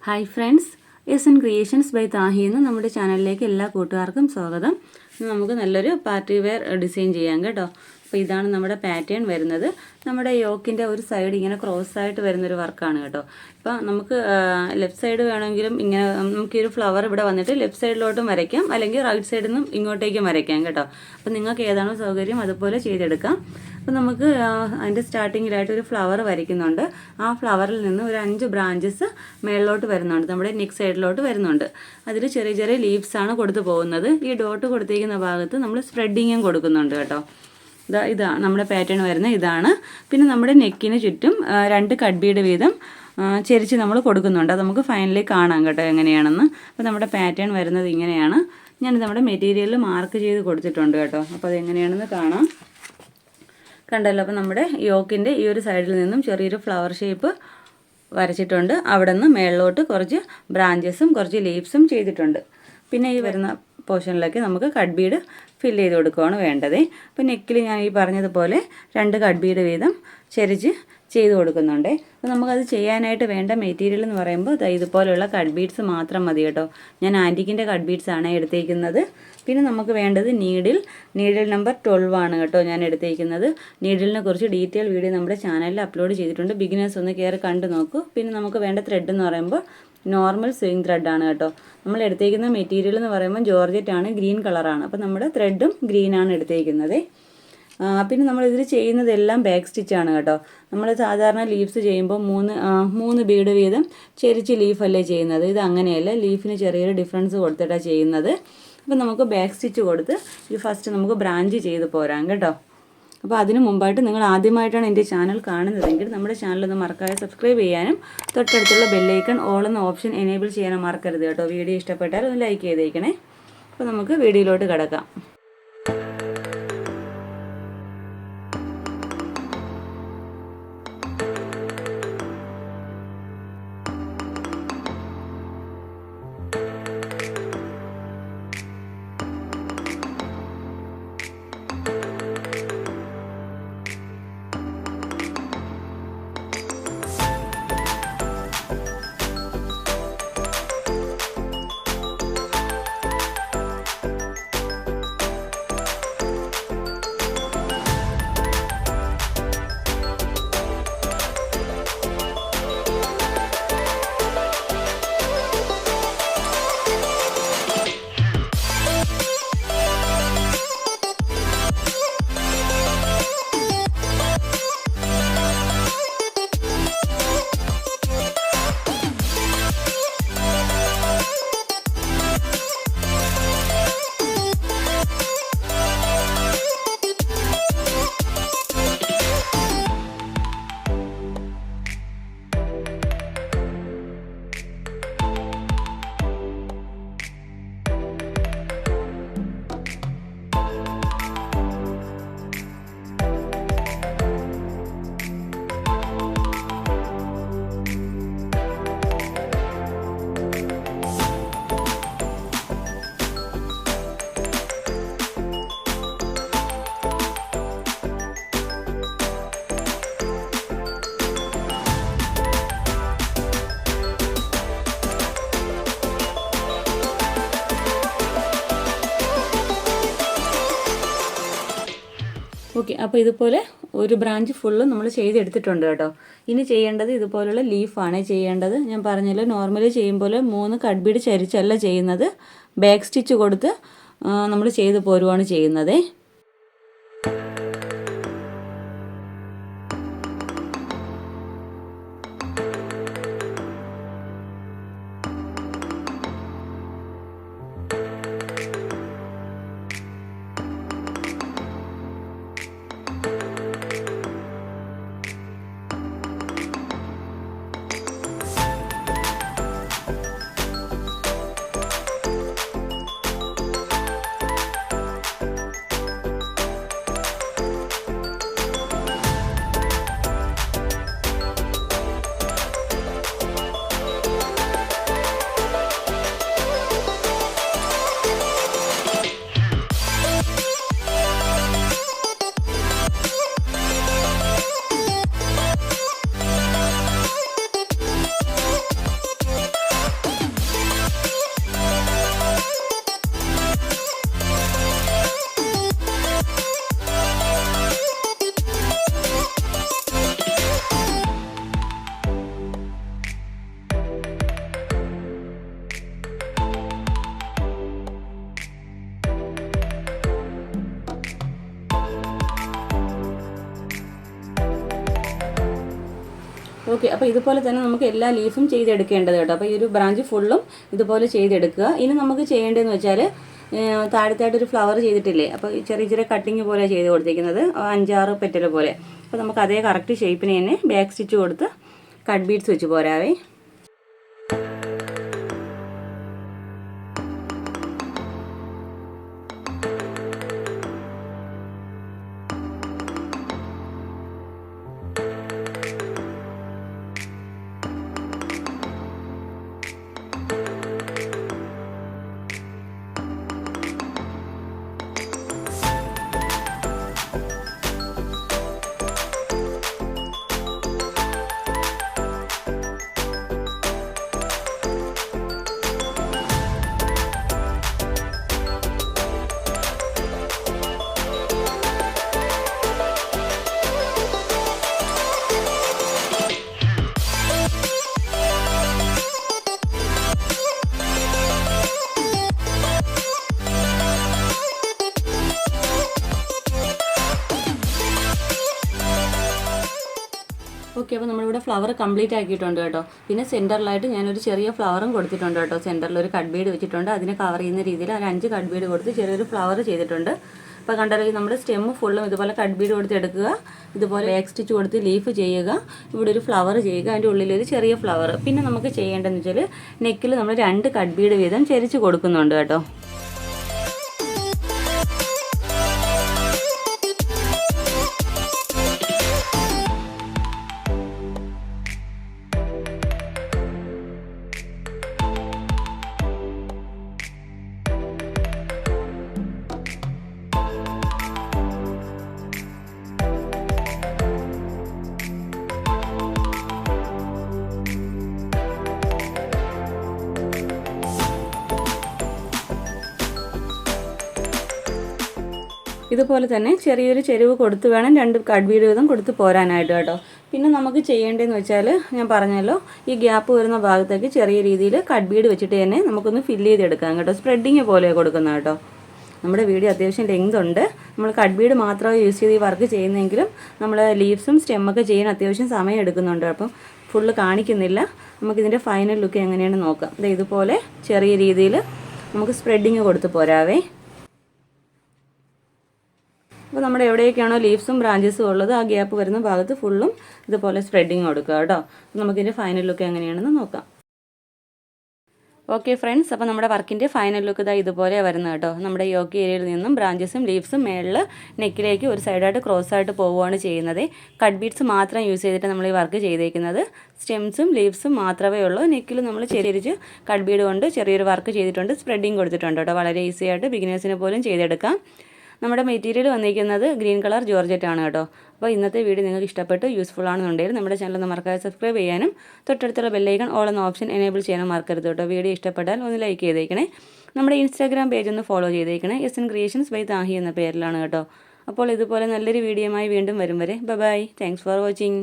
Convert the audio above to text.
Hi friends, S N creations by Thahi എന്ന നമ്മുടെ ചാനലിലേക്ക് എല്ലാ കൂട്ടുകാർക്കും സ്വാഗതം. ഇന്ന് നമുക്ക് നല്ലൊരു പാർട്ടി വെയർ ഡിസൈൻ ചെയ്യാം കേട്ടോ. അപ്പോൾ ഇതാണ് നമ്മുടെ പാറ്റേൺ വരുന്നത്. നമ്മുടെ യോക്കിൻ്റെ ഒരു സൈഡ് ഇങ്ങനെ ക്രോസ് ആയിട്ട് വരുന്നൊരു വർക്കാണ് കേട്ടോ. ഇപ്പോൾ നമുക്ക് ലെഫ്റ്റ് സൈഡ് വേണമെങ്കിലും ഇങ്ങനെ നമുക്കൊരു ഫ്ലവർ ഇവിടെ വന്നിട്ട് ലെഫ്റ്റ് സൈഡിലോട്ടും വരയ്ക്കാം, അല്ലെങ്കിൽ റൈറ്റ് സൈഡിൽ നിന്നും ഇങ്ങോട്ടേക്കും വരയ്ക്കാം കേട്ടോ. അപ്പോൾ നിങ്ങൾക്ക് ഏതാണോ സൗകര്യം അതുപോലെ ചെയ്തെടുക്കാം. അപ്പോൾ നമുക്ക് അതിൻ്റെ സ്റ്റാർട്ടിങ്ങിലായിട്ട് ഒരു ഫ്ലവർ വരയ്ക്കുന്നുണ്ട്. ആ ഫ്ലവറിൽ നിന്ന് ഒരു 5 ബ്രാഞ്ചസ് മേളിലോട്ട് വരുന്നുണ്ട്, നമ്മുടെ നെക്ക് സൈഡിലോട്ട് വരുന്നുണ്ട്. അതിൽ ചെറിയ ചെറിയ ലീവ്സാണ് കൊടുത്തു പോകുന്നത്. ഈ ഡോട്ട് കൊടുത്തിരിക്കുന്ന ഭാഗത്ത് നമ്മൾ സ്പ്രെഡിങ്ങും കൊടുക്കുന്നുണ്ട് കേട്ടോ. ഇതാണ് നമ്മുടെ പാറ്റേൺ വരുന്നത്, ഇതാണ്. പിന്നെ നമ്മുടെ നെക്കിന് ചുറ്റും 2 കട്ട് ബീഡ് വീതം ചെരിച്ച് നമ്മൾ കൊടുക്കുന്നുണ്ട്. അത് നമുക്ക് ഫൈനലി കാണാം കേട്ടോ എങ്ങനെയാണെന്ന്. അപ്പോൾ നമ്മുടെ പാറ്റേൺ വരുന്നത് ഇങ്ങനെയാണ്. ഞാനിത് നമ്മുടെ മെറ്റീരിയലിൽ മാർക്ക് ചെയ്ത് കൊടുത്തിട്ടുണ്ട് കേട്ടോ. അപ്പോൾ അതെങ്ങനെയാണെന്ന് കാണാം. കണ്ടല്ലോ. അപ്പോൾ നമ്മുടെ യോക്കിൻ്റെ ഈ ഒരു സൈഡിൽ നിന്നും ചെറിയൊരു ഫ്ലവർ ഷേപ്പ് വരച്ചിട്ടുണ്ട്. അവിടെ നിന്ന് മേളിലോട്ട് കുറച്ച് ബ്രാഞ്ചസും കുറച്ച് ലീവ്സും ചെയ്തിട്ടുണ്ട്. പിന്നെ ഈ വരുന്ന പോർഷനിലേക്ക് നമുക്ക് കട്ട് ബീഡ് ഫില്ല് ചെയ്ത് കൊടുക്കുകയാണ് വേണ്ടത്. അപ്പോൾ നെക്കിൽ ഞാൻ ഈ പറഞ്ഞതുപോലെ 2 കട്ട് ബീഡ് വീതം ചെരിച്ച് ചെയ്ത് കൊടുക്കുന്നുണ്ട്. അപ്പോൾ നമുക്കത് ചെയ്യാനായിട്ട് വേണ്ട മെറ്റീരിയൽ എന്ന് പറയുമ്പോൾ ഇതുപോലെയുള്ള കട്ട് ബീഡ്സ് മാത്രം മതി കേട്ടോ. ഞാൻ ആൻറ്റിക്കിൻ്റെ കട്ട് ബീഡ്സ് ആണ് എടുത്തേക്കുന്നത്. പിന്നെ നമുക്ക് വേണ്ടത് നീഡിൽ നമ്പർ 12 ആണ് കേട്ടോ ഞാൻ എടുത്തേക്കുന്നത്. നീഡിലിനെ കുറിച്ച് ഡീറ്റെയിൽ വീഡിയോ നമ്മുടെ ചാനലിൽ അപ്ലോഡ് ചെയ്തിട്ടുണ്ട്. ബിഗിനേഴ്സ് ഒന്ന് കയറി കണ്ടു നോക്കൂ. പിന്നെ നമുക്ക് വേണ്ട ത്രെഡ് എന്ന് പറയുമ്പോൾ നോർമൽ സ്വിങ് ത്രെഡാണ് കേട്ടോ. നമ്മൾ എടുത്തേക്കുന്ന മെറ്റീരിയൽ എന്ന് പറയുമ്പോൾ ജോർജറ്റ് ആണ്, ഗ്രീൻ കളറാണ്. അപ്പോൾ നമ്മുടെ ത്രെഡും ഗ്രീനാണ് എടുത്തേക്കുന്നത്. പിന്നെ നമ്മളിതിൽ ചെയ്യുന്നതെല്ലാം ബാക്ക് സ്റ്റിച്ചാണ് കേട്ടോ. നമ്മൾ സാധാരണ ലീവ്സ് ചെയ്യുമ്പോൾ 3 ബീഡ് വീതം ചെരിച്ച് ലീഫല്ലേ ചെയ്യുന്നത്. ഇത് അങ്ങനെയല്ല, ലീഫിന് ചെറിയൊരു ഡിഫറൻസ് കൊടുത്തിട്ടാണ് ചെയ്യുന്നത്. അപ്പോൾ നമുക്ക് ബാക്ക് സ്റ്റിച്ച് കൊടുത്ത് ഇത് ഫസ്റ്റ് നമുക്ക് ബ്രാഞ്ച് ചെയ്ത് പോരാം കേട്ടോ. അപ്പോൾ അതിന് മുമ്പായിട്ട് നിങ്ങൾ ആദ്യമായിട്ടാണ് എൻ്റെ ചാനൽ കാണുന്നതെങ്കിൽ നമ്മുടെ ചാനലൊന്ന് മറക്കാതെ സബ്സ്ക്രൈബ് ചെയ്യാനും തൊട്ടടുത്തുള്ള ബെല്ലൈക്കൺ ഓൾ എന്ന ഓപ്ഷൻ എനേബിൾ ചെയ്യാനും മറക്കരുത് കേട്ടോ. വീഡിയോ ഇഷ്ടപ്പെട്ടാൽ ഒന്ന് ലൈക്ക് ചെയ്തേക്കണേ. അപ്പോൾ നമുക്ക് വീഡിയോയിലോട്ട് കിടക്കാം. ഓക്കെ, അപ്പോൾ ഇതുപോലെ ഒരു ബ്രാഞ്ച് ഫുള്ള് നമ്മൾ ചെയ്തെടുത്തിട്ടുണ്ട് കേട്ടോ. ഇനി ചെയ്യേണ്ടത് ഇതുപോലുള്ള ലീഫാണ് ചെയ്യേണ്ടത്. ഞാൻ പറഞ്ഞല്ലോ, നോർമലി ചെയ്യുമ്പോൾ 3 കട്ട് ബീഡ് ചരിച്ചല്ല ചെയ്യുന്നത്, ബാക്ക് സ്റ്റിച്ച് കൊടുത്ത് നമ്മൾ ചെയ്ത് പോരുവാണ് ചെയ്യുന്നത്. ഓക്കെ, അപ്പോൾ ഇതുപോലെ തന്നെ നമുക്ക് എല്ലാ ലീഫും ചെയ്തെടുക്കേണ്ടത് കേട്ടോ. അപ്പോൾ ഈ ഒരു ബ്രാഞ്ച് ഫുള്ളും ഇതുപോലെ ചെയ്തെടുക്കുക. ഇനി നമുക്ക് ചെയ്യേണ്ടതെന്ന് വെച്ചാൽ താഴത്തായിട്ടൊരു ഫ്ലവർ ചെയ്തിട്ടില്ലേ, അപ്പോൾ ഈ ചെറിയ ചെറിയ കട്ടിങ് പോലെ ചെയ്ത് കൊടുത്തിരിക്കുന്നത് 5-6 പെറ്റൽ പോലെ. അപ്പോൾ നമുക്ക് അതേ കറക്റ്റ് ഷേപ്പിന് തന്നെ ബാക്ക് സ്റ്റിച്ച് കൊടുത്ത് കട്ട് ബീഡ്സ് വെച്ച് പോരാവേ. ഓക്കെ, അപ്പോൾ നമ്മളിവിടെ ഫ്ലവർ കംപ്ലീറ്റ് ആക്കിയിട്ടുണ്ട് കേട്ടോ. പിന്നെ സെൻറ്ററിലായിട്ട് ഞാനൊരു ചെറിയ ഫ്ലവറും കൊടുത്തിട്ടുണ്ട് കേട്ടോ. സെൻറ്ററിൽ ഒരു കട്ട് ബീഡ് വെച്ചിട്ടുണ്ട്. അതിനെ കവർ ചെയ്യുന്ന രീതിയിൽ ഒരു 5 കട്ട് ബീഡ് കൊടുത്ത് ചെറിയൊരു ഫ്ലവർ ചെയ്തിട്ടുണ്ട്. അപ്പോൾ കണ്ടല്ലോ, നമ്മുടെ സ്റ്റെമ്മ് ഫുള്ളും ഇതുപോലെ കട്ട് ബീഡ് കൊടുത്ത് എടുക്കുക. ഇതുപോലെ ബാക്ക് സ്റ്റിച്ച് കൊടുത്ത് ലീഫ് ചെയ്യുക. ഇവിടെ ഒരു ഫ്ലവർ ചെയ്യുക, അതിൻ്റെ ഉള്ളിലൊരു ചെറിയ ഫ്ലവർ. പിന്നെ നമുക്ക് ചെയ്യേണ്ടതെന്ന് വെച്ചാൽ നെക്കിൽ നമ്മൾ 2 കട്ട് ബീഡ് വീതം ചെരിച്ച് കൊടുക്കുന്നുണ്ട് കേട്ടോ. ഇതുപോലെ തന്നെ ചെറിയൊരു ചെരുവ് കൊടുത്ത് വേണം 2 കട്ട് ബീഡ് വീതം കൊടുത്ത് പോരാനായിട്ട് കേട്ടോ. പിന്നെ നമുക്ക് ചെയ്യേണ്ടതെന്ന് വെച്ചാൽ ഞാൻ പറഞ്ഞല്ലോ, ഈ ഗ്യാപ്പ് വരുന്ന ഭാഗത്തേക്ക് ചെറിയ രീതിയിൽ കട്ട് ബീഡ് വെച്ചിട്ട് തന്നെ നമുക്കൊന്ന് ഫില്ല് ചെയ്തെടുക്കാം കേട്ടോ. സ്പ്രെഡിങ് പോലെ കൊടുക്കുന്നത് കേട്ടോ. നമ്മുടെ വീഡിയോ അത്യാവശ്യം ലെങ്ത് ഉണ്ട്. നമ്മൾ കട്ട് ബീഡ് മാത്രമേ യൂസ് ചെയ്ത് ഈ വർക്ക് ചെയ്യുന്നെങ്കിലും നമ്മൾ ലീവ്സും സ്റ്റെമ്മൊക്കെ ചെയ്യാൻ അത്യാവശ്യം സമയം എടുക്കുന്നുണ്ട്. അപ്പം ഫുള്ള് കാണിക്കുന്നില്ല. നമുക്കിതിൻ്റെ ഫൈനൽ ലുക്ക് എങ്ങനെയാണ് നോക്കാം. ഇതുപോലെ ചെറിയ രീതിയിൽ നമുക്ക് സ്പ്രെഡിങ് കൊടുത്ത് പോരാവേ. അപ്പോൾ നമ്മുടെ എവിടെയൊക്കെയാണോ ലീവ്സും ബ്രാഞ്ചസും ഉള്ളത് ആ ഗ്യാപ്പ് വരുന്ന ഭാഗത്ത് ഫുള്ളും ഇതുപോലെ സ്പ്രെഡിങ് കൊടുക്കുക കേട്ടോ. നമുക്കിതിൻ്റെ ഫൈനൽ ലുക്ക് എങ്ങനെയാണെന്ന് നോക്കാം. ഓക്കെ ഫ്രണ്ട്സ്, അപ്പോൾ നമ്മുടെ വർക്കിൻ്റെ ഫൈനൽ ലുക്ക് ഇതുപോലെ വരുന്നത് കേട്ടോ. നമ്മുടെ യോക്ക് ഏരിയയിൽ നിന്നും ബ്രാഞ്ചസും ലീവ്സും മേളിൽ നെക്കിലേക്ക് ഒരു സൈഡായിട്ട് ക്രോസ് ആയിട്ട് പോവുകയാണ് ചെയ്യുന്നത്. കട്ട് ബീഡ്സ് മാത്രം യൂസ് ചെയ്തിട്ട് നമ്മൾ ഈ വർക്ക് ചെയ്തേക്കുന്നത്. സ്റ്റെംസും ലീവ്സും മാത്രമേ ഉള്ളൂ. നെക്കിൽ നമ്മൾ ചെരിച്ച് കട്ട് ബീഡ് കൊണ്ട് ചെറിയൊരു വർക്ക് ചെയ്തിട്ടുണ്ട്. സ്പ്രെഡിങ് കൊടുത്തിട്ടുണ്ട് കേട്ടോ. വളരെ ഈസി ആയിട്ട് ബിഗിനേഴ്സിന് പോലും ചെയ്തെടുക്കാം. നമ്മുടെ മെറ്റീരിയൽ വന്നിരിക്കുന്നത് ഗ്രീൻ കളർ ജോർജറ്റ് ആണ് കേട്ടോ. അപ്പോൾ ഇന്നത്തെ വീഡിയോ നിങ്ങൾക്ക് ഇഷ്ടപ്പെട്ട് യൂസ്ഫുൾ ആണെന്നുണ്ടെങ്കിൽ നമ്മുടെ ചാനൽ ഒന്ന് മറക്കാതെ സബ്സ്ക്രൈബ് ചെയ്യാനും തൊട്ടടുത്തുള്ള ബെല്ലൈക്കൺ ഓൾ എന്ന ഓപ്ഷൻ എനേബിൾ ചെയ്യാനും മറക്കരുത് കേട്ടോ. വീഡിയോ ഇഷ്ടപ്പെട്ടാൽ ഒന്ന് ലൈക്ക് ചെയ്തേക്കണേ. നമ്മുടെ ഇൻസ്റ്റാഗ്രാം പേജ് ഒന്ന് ഫോളോ ചെയ്തേക്കണേ. SN ക്രിയേഷൻസ് ബൈ താഹി എന്ന പേരിലാണ് കേട്ടോ. അപ്പോൾ ഇതുപോലെ നല്ലൊരു വീഡിയോയുമായി വീണ്ടും വരും വരെ ബൈ. Thanks for watching.